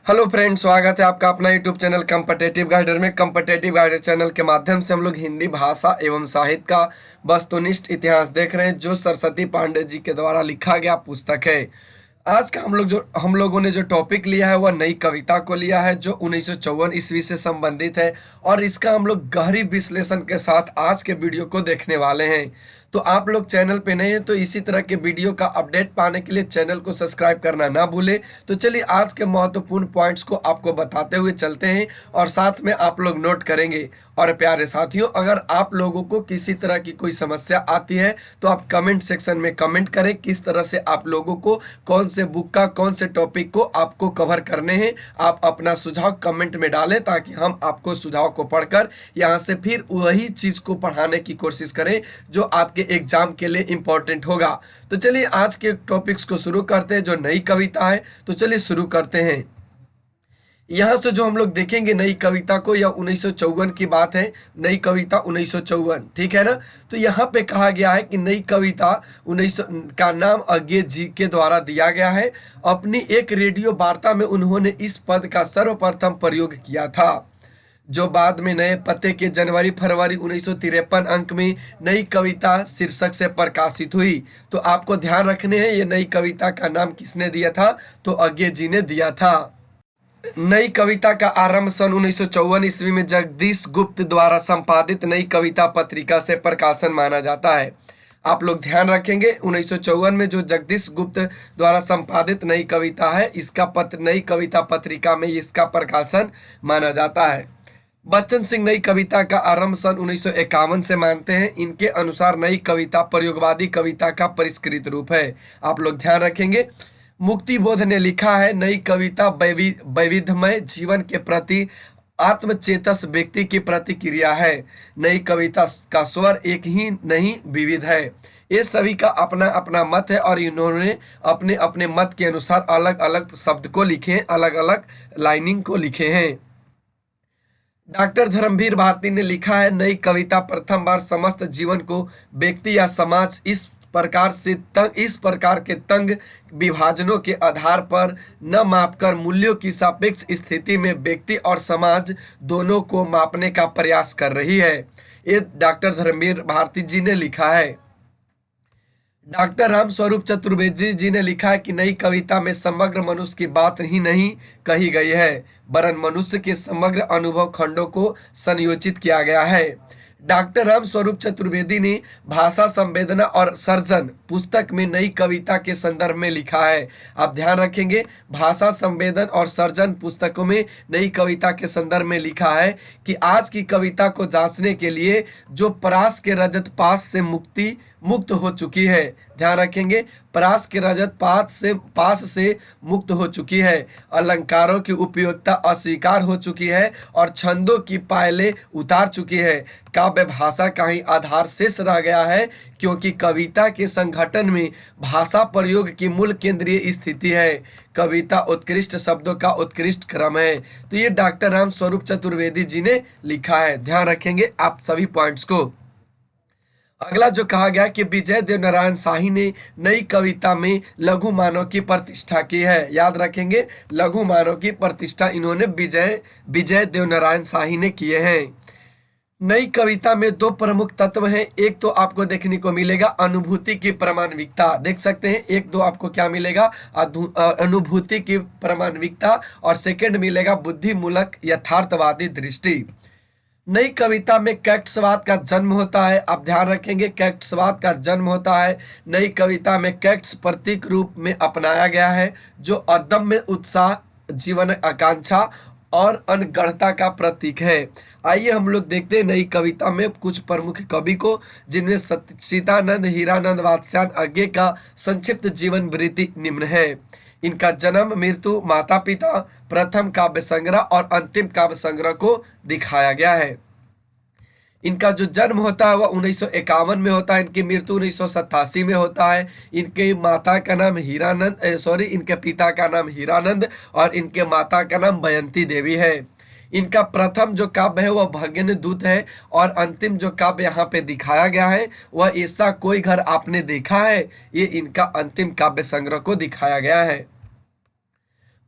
Hello friend, स्वागत है आपका अपना यूट्यूब चैनल कॉम्पिटिटिव गाइडर में। कॉम्पिटिटिव गाइडर चैनल के माध्यम से हम लोग हिंदी भाषा एवं साहित्य का वस्तुनिष्ठ इतिहास देख रहे हैं, जो सरस्वती पांडे जी के द्वारा लिखा गया पुस्तक है। आज का हम लोगों ने जो टॉपिक लिया है वह नई कविता को लिया है, जो 1954 ईस्वी से संबंधित है। और इसका हम लोग गहरी विश्लेषण के साथ आज के वीडियो को देखने वाले हैं। तो आप लोग चैनल पे नए हैं तो इसी तरह के वीडियो का अपडेट पाने के लिए चैनल को सब्सक्राइब करना ना भूलें। तो चलिए आज के महत्वपूर्ण पॉइंट्स को आपको बताते हुए चलते हैं और साथ में आप लोग नोट करेंगे। और प्यारे साथियों, अगर आप लोगों को किसी तरह की कोई समस्या आती है तो आप कमेंट सेक्शन में कमेंट करें किस तरह से आप लोगों को कौन से बुक का कौन से टॉपिक को आपको कवर करने हैं। आप अपना सुझाव कमेंट में डालें ताकि हम आपको सुझाव को पढ़कर यहाँ से फिर वही चीज को पढ़ाने की कोशिश करें जो आपके एग्जाम के लिए इंपॉर्टेंट होगा। तो चलिए आज के टॉपिक्स को शुरू करते हैं, जो नई कविता है। तो चलिए शुरू करते हैं। यहाँ से जो हम लोग देखेंगे नई कविता को, यह 1954 की बात है। नई कविता 1954, ठीक है ना। तो यहाँ पे कहा गया है कि नई कविता 19 का नाम अज्ञे जी के द्वारा दिया गया है। अपनी एक रेडियो वार्ता में उन्होंने इस पद का सर्वप्रथम प्रयोग किया था, जो बाद में नए पते के जनवरी-फरवरी 1953 अंक में नई कविता शीर्षक से प्रकाशित हुई। तो आपको ध्यान रखने हैं ये नई कविता का नाम किसने दिया था, तो अज्ञे जी ने दिया था। नई कविता का आरंभ सन 1954 ईस्वी में जगदीश गुप्त द्वारा संपादित नई कविता पत्रिका से प्रकाशन माना जाता है। आप लोग ध्यान रखेंगे 1954 में जो जगदीश गुप्त द्वारा संपादित नई कविता है, इसका पत्र नई कविता पत्रिका में इसका प्रकाशन माना जाता है। बच्चन सिंह नई कविता का आरंभ सन 1951 से मानते हैं। इनके अनुसार नई कविता प्रयोगवादी कविता का परिष्कृत रूप है। आप लोग ध्यान रखेंगे। मुक्ति बोध ने लिखा है, नई कविता वैविध्यमय जीवन के प्रति आत्मचेतस व्यक्ति की प्रतिक्रिया है। नई कविता का स्वर एक ही नहीं, विविध है। ये सभी का अपना अपना मत है और इन्होंने अपने अपने मत के अनुसार अलग अलग शब्द को लिखे हैं, अलग अलग लाइनिंग को लिखे हैं। डॉक्टर धर्मवीर भारती ने लिखा है, नई कविता प्रथम बार समस्त जीवन को व्यक्ति या समाज इस प्रकार के तंग विभाजनों के आधार पर न मापकर मूल्यों की सापेक्ष स्थिति में व्यक्ति और समाज दोनों को मापने का प्रयास कर रही है। ये डॉक्टर धर्मवीर भारती जी ने लिखा है। डॉक्टर राम स्वरूप चतुर्वेदी जी ने लिखा है कि नई कविता में समग्र मनुष्य की बात ही नहीं कही गई है, वरन मनुष्य के समग्र अनुभव खंडों को संयोजित किया गया है। डॉक्टर राम स्वरूप चतुर्वेदी ने भाषा संवेदना और सर्जन पुस्तक में नई कविता के संदर्भ में लिखा है। आप ध्यान रखेंगे, भाषा संवेदन और सर्जन पुस्तकों में नई कविता के संदर्भ में लिखा है कि आज की कविता को जांचने के लिए जो परास के रजत पास से मुक्त हो चुकी है। ध्यान रखेंगे, परास के रजत पास से मुक्त हो चुकी है, अलंकारों की उपयोगिता अस्वीकार हो चुकी है और छंदों की पायलें उतार चुकी है। काव्य भाषा का ही आधार शेष रह गया है, क्योंकि कविता के संगठन में भाषा प्रयोग की मूल केंद्रीय स्थिति है। कविता उत्कृष्ट शब्दों का उत्कृष्ट क्रम है। तो ये डॉक्टर राम स्वरूप चतुर्वेदी जी ने लिखा है। ध्यान रखेंगे आप सभी पॉइंट्स को। अगला जो कहा गया कि विजय देव नारायण शाही ने नई कविता में लघु मानव की प्रतिष्ठा की है। याद रखेंगे, लघु मानव की प्रतिष्ठा इन्होंने विजय देव नारायण शाही ने किए हैं। नई कविता में दो प्रमुख तत्व हैं। एक तो आपको देखने को मिलेगा अनुभूति की प्रामाणिकता, देख सकते हैं। एक दो आपको क्या मिलेगा, अनुभूति की प्रामाणिकता, और सेकंड मिलेगा बुद्धिमूलक यथार्थवादी दृष्टि। नई कविता में कैक्ट्सवाद का जन्म होता है। आप ध्यान रखेंगे, कैक्ट्सवाद का जन्म होता है। नई कविता में कैक्ट्स प्रतीक रूप में अपनाया गया है, जो अदम्य उत्साह, जीवन आकांक्षा और अनगढ़ता का प्रतीक है। आइए हम लोग देखते हैं नई कविता में कुछ प्रमुख कवि को, जिनमें सीतानंद, हीरानंद, वात्स्यायन अज्ञे का संक्षिप्त जीवन वृत्ति निम्न है। इनका जन्म, मृत्यु, माता पिता, प्रथम काव्य संग्रह और अंतिम काव्य संग्रह को दिखाया गया है। इनका जो जन्म होता है वह 1951 में होता है। इनकी मृत्यु 1987 में होता है। इनके माता का नाम इनके पिता का नाम हीरानंद और इनके माता का नाम बयंती देवी है। इनका प्रथम जो काव्य है वह भगन दूत है और अंतिम जो काव्य यहाँ पे दिखाया गया है वह ऐसा कोई घर आपने देखा है, ये इनका अंतिम काव्य संग्रह को दिखाया गया है।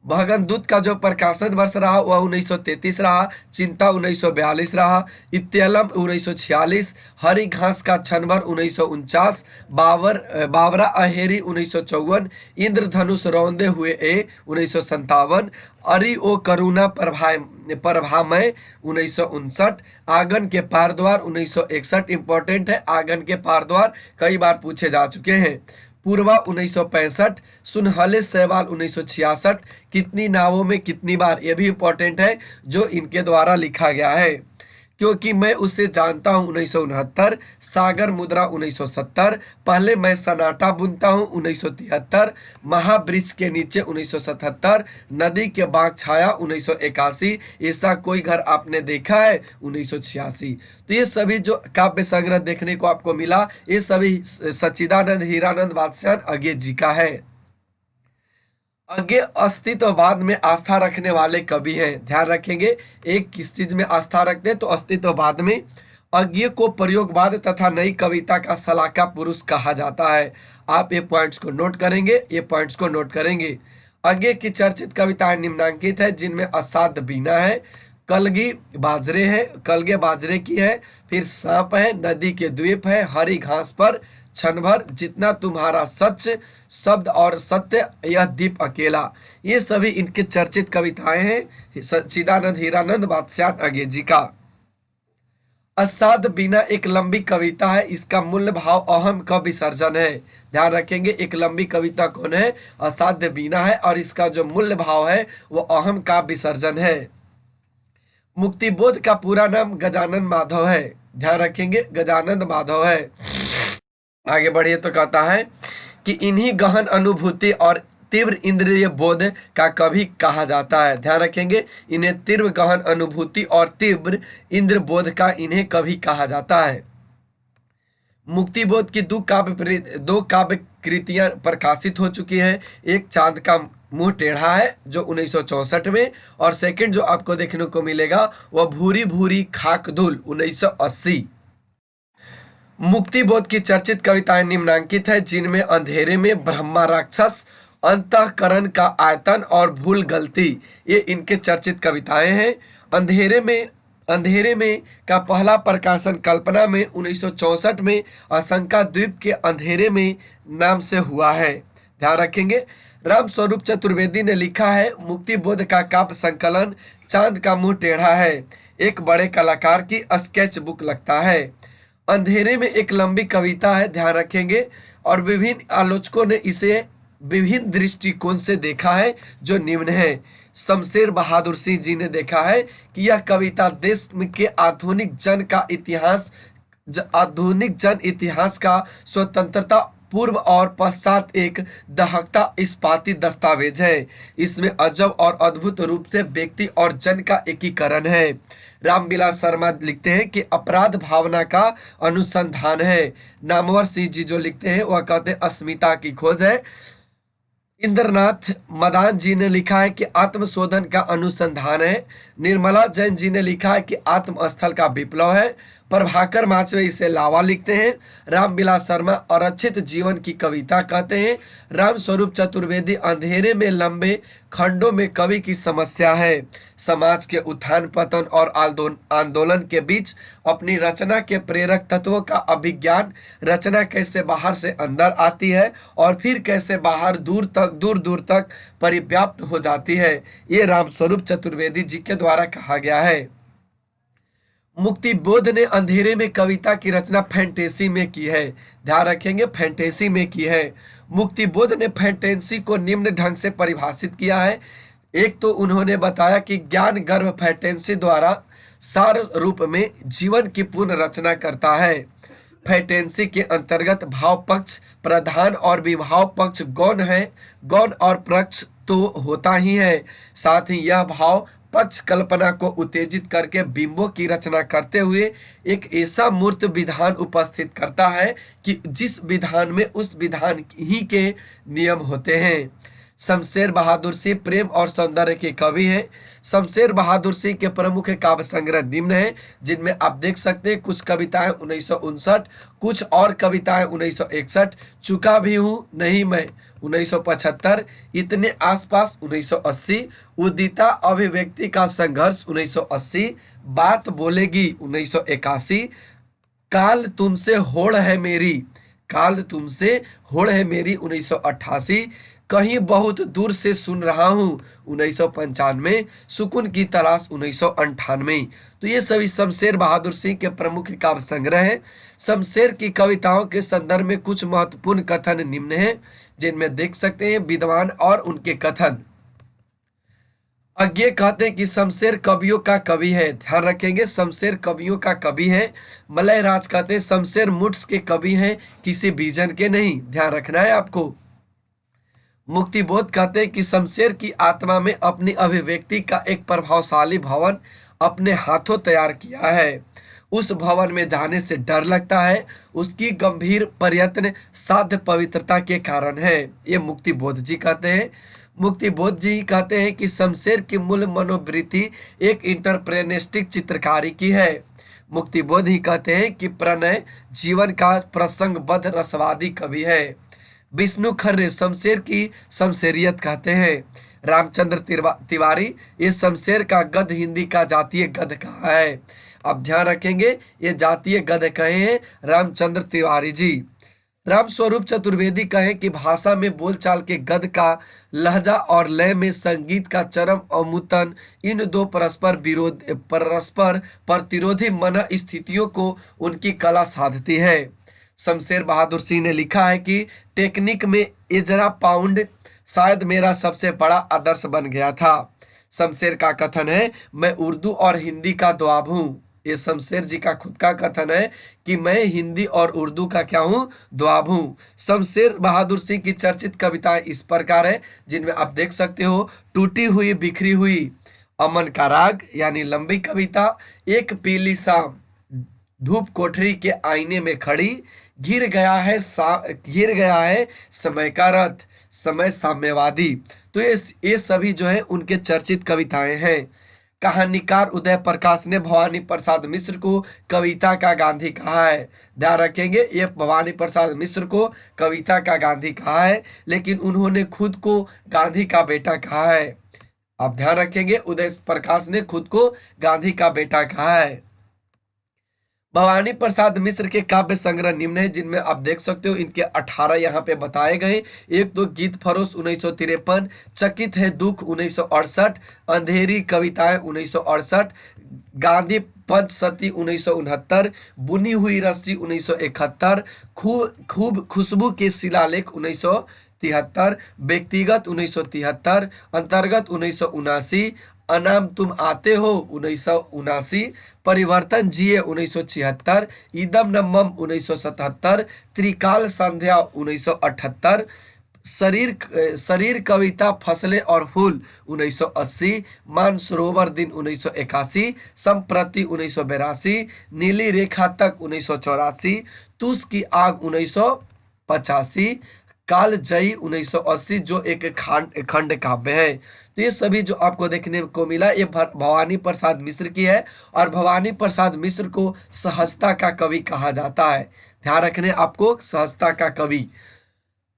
भगन दूत का जो प्रकाशन वर्ष रहा वह 1933 रहा, चिंता 1942 रहा, इत्यलम 1946, हरी घास का छनभर 1949, बाबरा अहेरी 1954, इंद्रधनुष रौंदे हुए ए 1957, अरि ओ करुणा प्रभामय 1959, आंगन के पार द्वार 1961। इंपॉर्टेंट है, आंगन के पार द्वार कई बार पूछे जा चुके हैं। पूर्वा 1965, सुनहले सहवाल 1966, कितनी नावों में कितनी बार, ये भी इंपॉर्टेंट है जो इनके द्वारा लिखा गया है। क्योंकि मैं उसे जानता हूँ 1969, सागर मुद्रा 1970, पहले मैं सन्नाटा बुनता हूँ 1973, महावृक्ष के नीचे 1977, नदी के बाग छाया 1981, ऐसा कोई घर आपने देखा है 1986। तो ये सभी जो काव्य संग्रह देखने को आपको मिला, ये सभी सच्चिदानंद हीरानंद बादशाह अज्ञे जी का है। अज्ञे अस्तित्ववाद में आस्था रखने वाले कवि हैं। ध्यान रखेंगे, एक किस चीज में आस्था रखते हैं तो अस्तित्ववाद में। अज्ञे को प्रयोगवाद तथा नई कविता का सलाहकार पुरुष कहा जाता है। आप ये पॉइंट्स को नोट करेंगे, ये पॉइंट्स को नोट करेंगे। अज्ञे की चर्चित कविताएं निम्नांकित है, जिनमें असाध्य बीना है, कलगी बाजरे है, कलगे बाजरे की है, फिर सांप है, नदी के द्वीप है, हरी घास पर क्षण भर, जितना तुम्हारा सच, शब्द और सत्य, यह दीप अकेला। ये सभी इनके चर्चित कविताएं हैं सच्चिदानंद हीरानंद बादशाह अज्ञे जी का। असाध्य बीना एक लंबी कविता है, इसका मूल्य भाव अहम का विसर्जन है। ध्यान रखेंगे, एक लंबी कविता कौन है, असाध्य बीना है, और इसका जो मूल्य भाव है वो अहम का विसर्जन है। मुक्तिबोध का पूरा नाम गजानन माधव है। ध्यान रखेंगे, गजानंद माधव है। आगे बढ़िए तो कहता है कि इन्हीं गहन अनुभूति और तीव्र इंद्रिय बोध का कवि कहा जाता है। ध्यान रखेंगे, इन्हें तीव्र गहन अनुभूति और तीव्र इंद्र बोध का इन्हें कवि कहा जाता है। मुक्तिबोध की दो काव्य कृतियां प्रकाशित हो चुकी हैं। एक चांद का मुंह टेढ़ा है जो 1964 में, और सेकंड जो आपको देखने को मिलेगा वह भूरी भूरी खाक धूल 1980। मुक्तिबोध की चर्चित कविताएं निम्नांकित है, जिनमें अंधेरे में ब्रह्मा राक्षस, अंतःकरण का आयतन और भूल गलती, ये इनके चर्चित कविताएं हैं। अंधेरे में का पहला प्रकाशन कल्पना में 1964 में आशंका द्वीप के अंधेरे में नाम से हुआ है। ध्यान रखेंगे, राम स्वरूप चतुर्वेदी ने लिखा है, मुक्तिबोध का काव्य संकलन चांद का मुंह टेढ़ा है, एक बड़े कलाकार की स्केच बुक लगता है। अंधेरे में एक लंबी कविता है। ध्यान रखेंगे, और विभिन्न आलोचकों ने इसे विभिन्न दृष्टिकोण से देखा है, जो निम्न है। शमशेर बहादुर सिंह जी ने देखा है कि यह कविता देश के आधुनिक जन इतिहास का स्वतंत्रता पूर्व और पश्चात एक दहकता इस्पाती दस्तावेज है। इसमें अजब और अद्भुत रूप से व्यक्ति और जन का एकीकरण है। रामविलास शर्मा लिखते हैं कि अपराध भावना का अनुसंधान है। नामवर सिंह जी जो लिखते हैं वह कहते हैं अस्मिता की खोज है। इंद्रनाथ मदान जी ने लिखा है कि आत्मशोधन का अनुसंधान है। निर्मला जैन जी ने लिखा है कि आत्मस्थल का विप्लव है। प्रभाकर माचवे इसे लावा लिखते हैं। रामविलास शर्मा अरक्षित जीवन की कविता कहते हैं। राम स्वरूप चतुर्वेदी अंधेरे में लंबे खंडों में कवि की समस्या है। समाज के उत्थान पतन और आंदोलन के बीच अपनी रचना के प्रेरक तत्वों का अभिज्ञान, रचना कैसे बाहर से अंदर आती है और फिर कैसे बाहर दूर दूर तक परिव्याप्त हो जाती है, ये राम स्वरूप चतुर्वेदी जी के द्वारा कहा गया है। मुक्तिबोध ने अंधेरे में कविता की रचना फैंटेसी में की है। ध्यान रखेंगे, फैंटेसी में की है। मुक्तिबोध ने फैंटेसी को निम्न ढंग से परिभाषित किया है। एक तो उन्होंने बताया कि ज्ञान गर्भ फैंटेसी द्वारा सार रूप में जीवन की पूर्ण रचना करता है। फैंटेसी के अंतर्गत भाव पक्ष प्रधान और विभाव पक्ष गौण है। गौण और पक्ष तो होता ही है, साथ ही यह भाव पक्ष कल्पना को उत्तेजित करके बिंबों की रचना करते हुए एक ऐसा मूर्त विधान उपस्थित करता है कि जिस विधान में उस विधान ही के नियम होते हैं। शमशेर बहादुर सिंह प्रेम और सौंदर्य के कवि हैं। शमशेर बहादुर सिंह के प्रमुख काव्य संग्रह निम्न हैं, जिनमें आप देख सकते हैं कुछ कविताएं 1959, कुछ और कविताएं 1961, चुका भी हूँ नहीं मैं 1975, इतने आसपास 1980, उदिता अभिव्यक्ति का संघर्ष 1980, बात बोलेगी 1981, काल तुमसे होड़ है मेरी, काल तुमसे होड़ है मेरी 1988, कहीं बहुत दूर से सुन रहा हूँ 1995, सुकून की तलाश 1998। तो ये सभी शमशेर बहादुर सिंह के प्रमुख काव्य संग्रह हैं। शमशेर की कविताओं के संदर्भ में कुछ महत्वपूर्ण कथन निम्न हैं, जिनमें देख सकते हैं विद्वान और उनके कथन। अज्ञे कहते हैं कि शमशेर कवियों का कवि है, ध्यान रखेंगे, शमशेर कवियों का कवि है। मलय राज कहते हैं शमशेर मुट्स के कवि हैं, किसी बीजन के नहीं, ध्यान रखना है आपको। मुक्तिबोध कहते हैं कि शमशेर की आत्मा में अपनी अभिव्यक्ति का एक प्रभावशाली भवन अपने हाथों तैयार किया है, उस भवन में जाने से डर लगता है, उसकी गंभीर प्रयत्न साध्य पवित्रता के कारण है, ये मुक्तिबोध जी कहते हैं। मुक्तिबोध जी कहते हैं कि शमशेर की मूल मनोवृत्ति एक इंटरप्रेनिस्टिक चित्रकारी की है। मुक्तिबोध ही कहते हैं कि प्रणय जीवन का प्रसंगबद्ध रसवादी कवि है। विष्णु खर्रे शमशेर की शमशेरियत कहते हैं। रामचंद्र तिवारी ये शमशेर का गद्य हिंदी का जातीय गद्य कहा है। अब ध्यान रखेंगे ये जातीय गद्य कहे हैं रामचंद्र तिवारी जी। राम स्वरूप चतुर्वेदी कहे कि भाषा में बोलचाल के गद्य का लहजा और लय में संगीत का चरम अवमुतन इन दो परस्पर प्रतिरोधी मन स्थितियों को उनकी कला साधती है। शमशेर बहादुर सिंह ने लिखा है कि टेक्निक में एजरा पाउंड शायद मेरा सबसे बड़ा आदर्श बन गया था। शमशेर का कथन है मैं उर्दू और हिंदी का द्वाब हूँ, ये शमशेर जी का खुद का कथन है कि मैं हिंदी और उर्दू का क्या हूँ, द्वाब हूँ। शमशेर बहादुर सिंह की चर्चित कविताएं इस प्रकार है, जिनमें आप देख सकते हो टूटी हुई बिखरी हुई, अमन का राग यानी लंबी कविता, एक पीली शाम, धूप कोठरी के आईने में खड़ी, घिर गया है समय का रथ, समय साम्यवादी। तो ये सभी जो है उनके चर्चित कविताएं हैं। कहानीकार उदय प्रकाश ने भवानी प्रसाद मिश्र को कविता का गांधी कहा है, ध्यान रखेंगे, ये भवानी प्रसाद मिश्र को कविता का गांधी कहा है, लेकिन उन्होंने खुद को गांधी का बेटा कहा है। आप ध्यान रखेंगे उदय प्रकाश ने खुद को गांधी का बेटा कहा है। भवानी प्रसाद मिश्र के काव्य संग्रह निम्न है, जिनमें आप देख सकते हो इनके 18 यहाँ पे बताए गए। एक तो गीत फरोश 1953, चकित है दुख 1968, अंधेरी कविताएं 1968, गांधी पंचसती 1969, बुनी हुई रस्सी 1971, खूब खुशबू के शिलालेख 1973, व्यक्तिगत 1973, अंतर्गत 1979, अनाम तुम आते हो 1979, परिवर्तन जिए 1976, ईदम नम्मम 1977, त्रिकाल संध्या 1978, शरीर कविता फसले और फूल 1980, मानसरोवर दिन 1981, संप्रति 1982, नीली रेखा तक 1984, तुस की आग 1985, काल जयी 1980 जो एक खंड काव्य है। तो ये सभी जो आपको देखने को मिला ये भवानी प्रसाद मिश्र की है, और भवानी प्रसाद मिश्र को सहजता का कवि कहा जाता है, ध्यान रखने आपको, सहजता का कवि।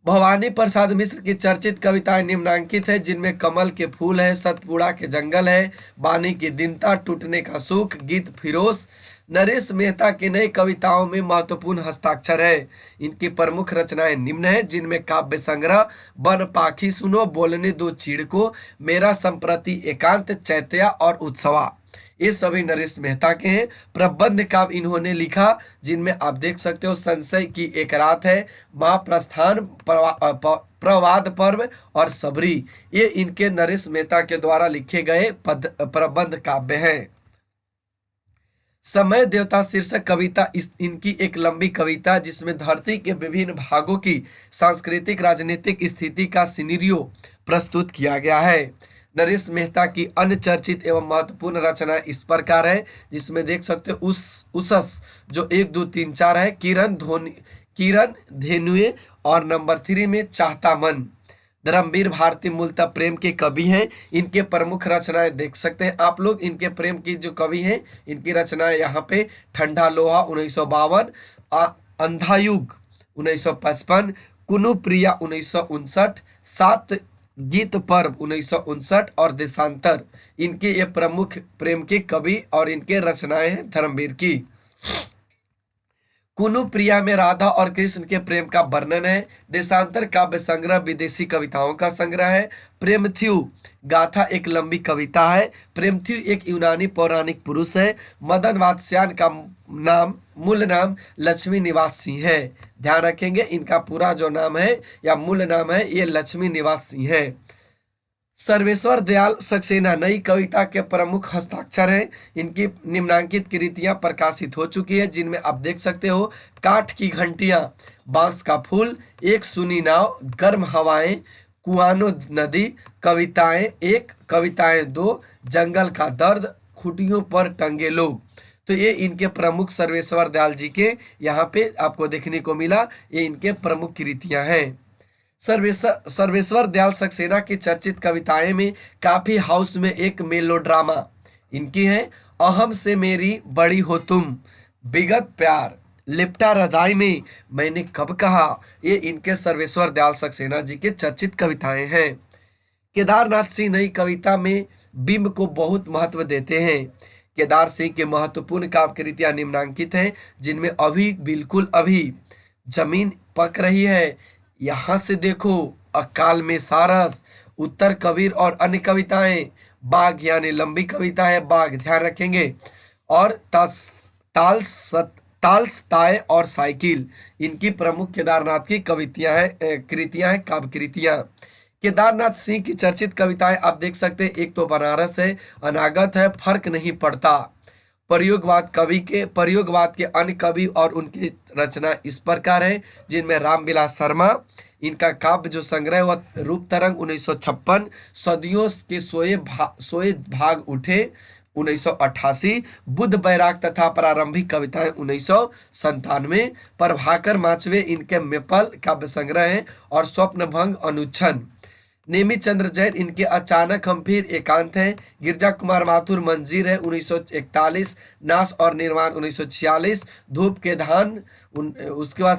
भवानी प्रसाद मिश्र की चर्चित कविताएं निम्नांकित है, जिनमें कमल के फूल है, सतपुड़ा के जंगल है, बानी की दीनता, टूटने का सुख, गीत फिरोज। नरेश मेहता की नई कविताओं में महत्वपूर्ण हस्ताक्षर है। इनकी प्रमुख रचनाएं निम्न है, जिनमें काव्य संग्रह बन पाखी सुनो, बोलने दो चीड़ को, मेरा संप्रति एकांत, चैत्या और उत्सवा, ये सभी नरेश मेहता के हैं। प्रबंध काव्य इन्होंने लिखा, जिनमें आप देख सकते हो संशय की एक रात है, महाप्रस्थान, प्रवाद पर्व और सबरी, ये इनके नरेश मेहता के द्वारा लिखे गए प्रबंध काव्य हैं। समय देवता शीर्षक कविता इनकी एक लंबी कविता, जिसमें धरती के विभिन्न भागों की सांस्कृतिक राजनीतिक स्थिति का सिनेरियो प्रस्तुत किया गया है। नरेश मेहता की अन्य चर्चित एवं महत्वपूर्ण रचना इस प्रकार है, जिसमें देख सकते हो उसस जो 1 2 3 4 है, किरण धेनुए, और नंबर 3 में चाहता मन। धर्मवीर भारती मूलतः प्रेम के कवि हैं। इनके प्रमुख रचनाएं देख सकते हैं आप लोग, इनके प्रेम की जो कवि हैं इनकी रचनाएं यहाँ पे ठंडा लोहा 1952, अंधा युग 1955, कुनु प्रिया 1959, सात गीत पर्व 1959 और देशांतर, इनके ये प्रमुख प्रेम के कवि और इनके रचनाएं हैं धर्मवीर की। कुनु प्रिया में राधा और कृष्ण के प्रेम का वर्णन है। देशांतर काव्य संग्रह विदेशी कविताओं का संग्रह है। प्रेमथ्यू गाथा एक लंबी कविता है। प्रेमथ्यू एक यूनानी पौराणिक पुरुष है। मदन वात्स्यायन का मूल नाम लक्ष्मी निवास सिंह है। ध्यान रखेंगे, इनका पूरा जो नाम है या मूल नाम है ये लक्ष्मी निवास सिंह है। सर्वेश्वर दयाल सक्सेना नई कविता के प्रमुख हस्ताक्षर हैं। इनकी निम्नांकित कृतियां प्रकाशित हो चुकी है, जिनमें आप देख सकते हो काठ की घंटियां, बांस का फूल, एक सुनी नाव, गर्म हवाएं, कुआनो नदी, कविताएं एक, कविताएं दो, जंगल का दर्द, खुटियों पर टंगे लोग। तो ये इनके प्रमुख सर्वेश्वर दयाल जी के यहाँ पे आपको देखने को मिला, ये इनके प्रमुख कृतियां हैं। सर्वेश्वर दयाल सक्सेना की चर्चित कविताएं में काफी हाउस में एक मेलोड्रामा इनकी है। अहम से मेरी बड़ी हो तुम, विगत प्यार, लिपटा रजाई में, मैंने कब कहा, ये इनके सर्वेश्वर दयाल सक्सेना जी के चर्चित कविताएं हैं। केदारनाथ सिंह नई कविता में बिंब को बहुत महत्व देते हैं। केदार सिंह के महत्वपूर्ण काव्य कृतियां निम्नांकित हैं, जिनमें अभी बिल्कुल अभी, जमीन पक रही है, यहाँ से देखो, अकाल में सारस, उत्तर कबीर और अन्य कविताएं, बाघ यानी लंबी कविता है बाघ, ध्यान रखेंगे, और ताल्स ताय और साइकिल, इनकी प्रमुख केदारनाथ की कविताएं हैं, कृतियां हैं, काव्य कृतियां। केदारनाथ सिंह की चर्चित कविताएं आप देख सकते हैं, एक तो बनारस है, अनागत है, फर्क नहीं पड़ता। प्रयोगवाद के अन्य कवि और उनकी रचना इस प्रकार है, जिनमें रामविलास शर्मा, इनका काव्य जो संग्रह हुआ रूप तरंग 1956, सदियों के सोए भाग उठे 1988, बुद्ध बैराग तथा प्रारंभिक कविताएं 1997, प्रभाकर माचवे इनके मेपल काव्य संग्रह है, और स्वप्न भंग अनुच्छन। नेमी चंद्र जैन इनके अचानक हम फिर एकांत है। गिरजा कुमार माथुर मंजीर है 1941, नाश और निर्माण 1946, धूप के धान, उसके बाद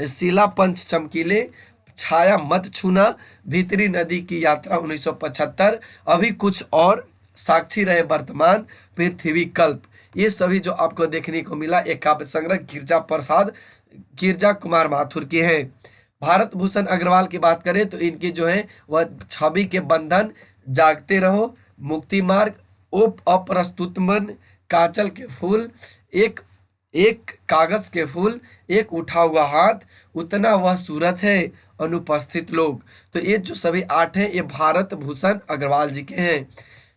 शीला पंच चमकीले, छाया मत छूना, भीतरी नदी की यात्रा 1975, अभी कुछ और, साक्षी रहे वर्तमान, पृथ्वी कल्प, ये सभी जो आपको देखने को मिला एक काव्य संग्रह गिरजा कुमार माथुर के हैं। भारत भूषण अग्रवाल की बात करें तो इनकी जो है वह छवि के बंधन, जागते रहो, मुक्ति मार्ग, अप्रस्तुत मन, काचल के फूल, एक कागज के फूल, एक उठा हुआ हाथ, उतना वह सूरज है, अनुपस्थित लोग। तो ये जो सभी 8 हैं ये भारत भूषण अग्रवाल जी के हैं।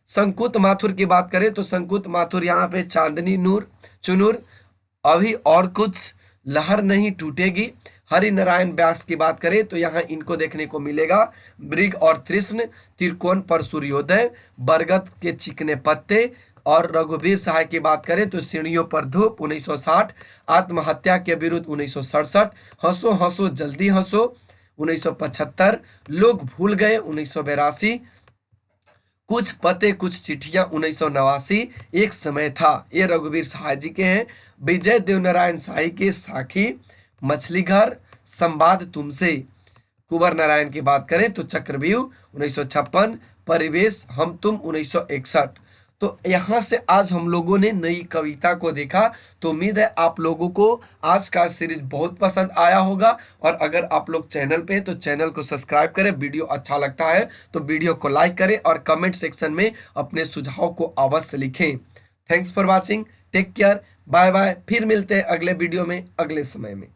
संकुत माथुर की बात करें तो संकुत माथुर यहाँ पे चांदनी चुनूर, अभी और कुछ, लहर नहीं टूटेगी। हरि नारायण व्यास की बात करें तो यहाँ इनको देखने को मिलेगा मृग और तृष्ण, त्रिकोण पर सूर्योदय, बरगद के चिकने पत्ते, और रघुवीर सहाय की बात करें तो सीढ़ियों पर धूप 1960, आत्महत्या के विरुद्ध 1967, हंसो हंसो जल्दी हंसो 1975, लोग भूल गए 1982, कुछ पते कुछ चिट्ठियां 1989, एक समय था, ये रघुवीर सहाय जी के हैं। विजय देवनारायण शाही के साखी, मछली घर, संवाद तुमसे। कुंवर नारायण की बात करें तो चक्रव्यूह 1956, परिवेश हम तुम 1961। तो यहाँ से आज हम लोगों ने नई कविता को देखा। तो उम्मीद है आप लोगों को आज का सीरीज बहुत पसंद आया होगा, और अगर आप लोग चैनल पे हैं तो चैनल को सब्सक्राइब करें, वीडियो अच्छा लगता है तो वीडियो को लाइक करें, और कमेंट सेक्शन में अपने सुझाव को अवश्य लिखें। Thanks for watching, take care, bye bye, फिर मिलते हैं अगले वीडियो में अगले समय में।